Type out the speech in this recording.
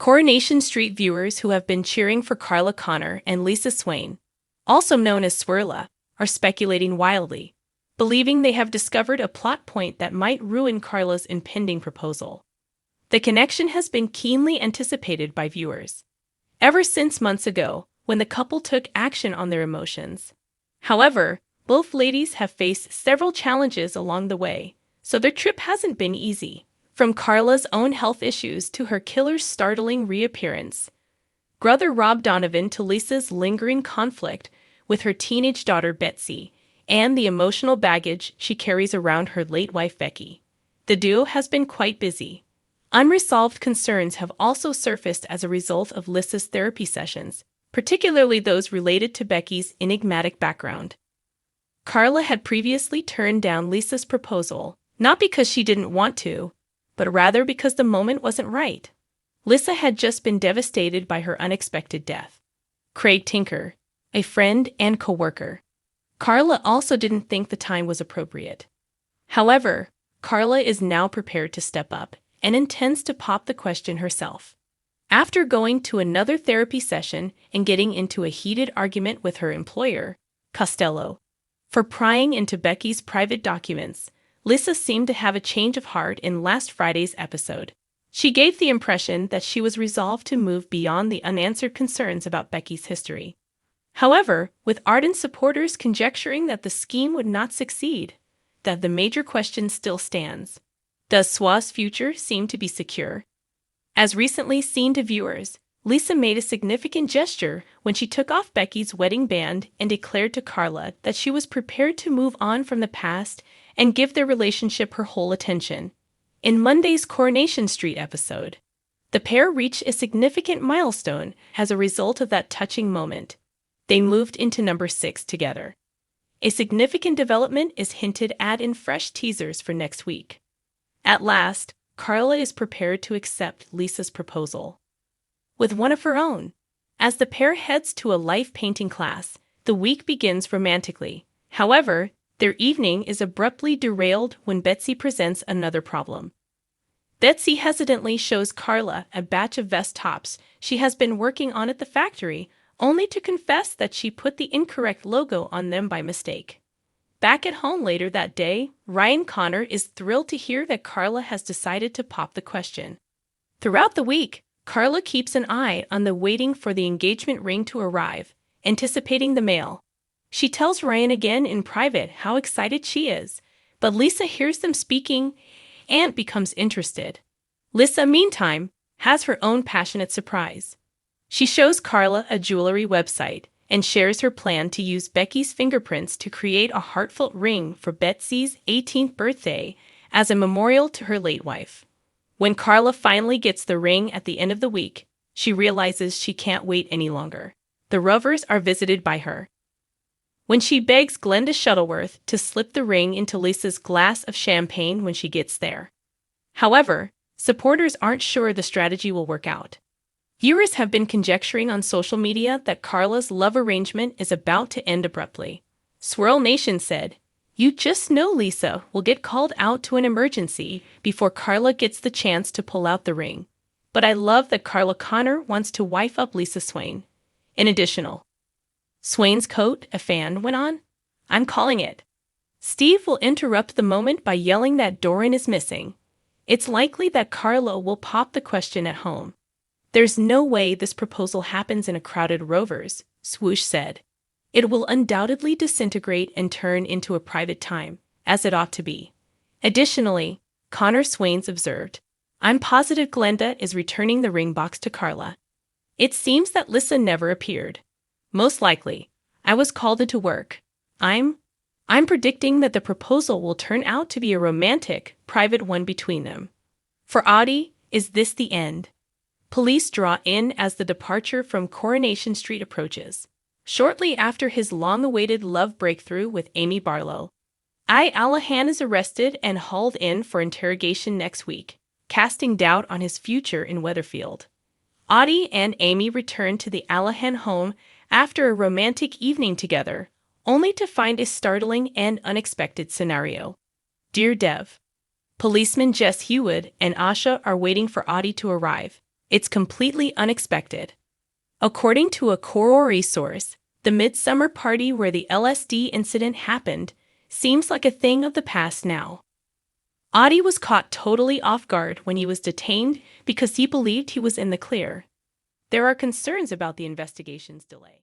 Coronation Street viewers who have been cheering for Carla Connor and Lisa Swain, also known as Swerla, are speculating wildly, believing they have discovered a plot point that might ruin Carla's impending proposal. The connection has been keenly anticipated by viewers ever since months ago, when the couple took action on their emotions. However, both ladies have faced several challenges along the way, so their trip hasn't been easy. From Carla's own health issues to her killer's startling reappearance, brother Rob Donovan to Lisa's lingering conflict with her teenage daughter Betsy, and the emotional baggage she carries around her late wife Becky, the duo has been quite busy. Unresolved concerns have also surfaced as a result of Lisa's therapy sessions, particularly those related to Becky's enigmatic background. Carla had previously turned down Lisa's proposal, not because she didn't want to, but rather because the moment wasn't right. Lisa had just been devastated by her unexpected death. Craig Tinker, a friend and co-worker. Carla also didn't think the time was appropriate. However, Carla is now prepared to step up and intends to pop the question herself. After going to another therapy session and getting into a heated argument with her employer, Costello, for prying into Becky's private documents, Lisa seemed to have a change of heart in last Friday's episode. She gave the impression that she was resolved to move beyond the unanswered concerns about Becky's history. However, with ardent supporters conjecturing that the scheme would not succeed, that the major question still stands. Does Swa's future seem to be secure? As recently seen to viewers, Lisa made a significant gesture when she took off Becky's wedding band and declared to Carla that she was prepared to move on from the past and give their relationship her whole attention. In Monday's Coronation Street episode, the pair reached a significant milestone as a result of that touching moment. They moved into number 6 together. A significant development is hinted at in fresh teasers for next week. At last, Carla is prepared to accept Lisa's proposal, with one of her own. As the pair heads to a life painting class, the week begins romantically. However, their evening is abruptly derailed when Betsy presents another problem. Betsy hesitantly shows Carla a batch of vest tops she has been working on at the factory, only to confess that she put the incorrect logo on them by mistake. Back at home later that day, Ryan Connor is thrilled to hear that Carla has decided to pop the question. Throughout the week, Carla keeps an eye on the waiting for the engagement ring to arrive, anticipating the mail. She tells Ryan again in private how excited she is, but Lisa hears them speaking and becomes interested. Lisa, meantime, has her own passionate surprise. She shows Carla a jewelry website and shares her plan to use Becky's fingerprints to create a heartfelt ring for Betsy's 18th birthday as a memorial to her late wife. When Carla finally gets the ring at the end of the week, she realizes she can't wait any longer. The Rovers are visited by her. When she begs Glenda Shuttleworth to slip the ring into Lisa's glass of champagne when she gets there. However, supporters aren't sure the strategy will work out. Viewers have been conjecturing on social media that Carla's love arrangement is about to end abruptly. Swirl Nation said, "You just know Lisa will get called out to an emergency before Carla gets the chance to pull out the ring. But I love that Carla Connor wants to wife up Lisa Swain." In additional, Swain's coat, a fan went on, "I'm calling it." Steve will interrupt the moment by yelling that Doran is missing. It's likely that Carla will pop the question at home. "There's no way this proposal happens in a crowded Rovers," Swoosh said. "It will undoubtedly disintegrate and turn into a private time, as it ought to be." Additionally, Connor Swains observed, "I'm positive Glenda is returning the ring box to Carla. It seems that Lisa never appeared. Most likely, I was called into work. I'm predicting that the proposal will turn out to be a romantic, private one between them." For Aadi, is this the end? Police draw in as the departure from Coronation Street approaches. Shortly after his long-awaited love breakthrough with Amy Barlow, Allahan is arrested and hauled in for interrogation next week, casting doubt on his future in Weatherfield. Aadi and Amy return to the Allahan home after a romantic evening together, only to find a startling and unexpected scenario. Dear Dev, policeman Jess Hewood and Asha are waiting for Aadi to arrive. It's completely unexpected. According to a coronation source, the midsummer party where the LSD incident happened seems like a thing of the past now. Aadi was caught totally off guard when he was detained because he believed he was in the clear. There are concerns about the investigation's delay.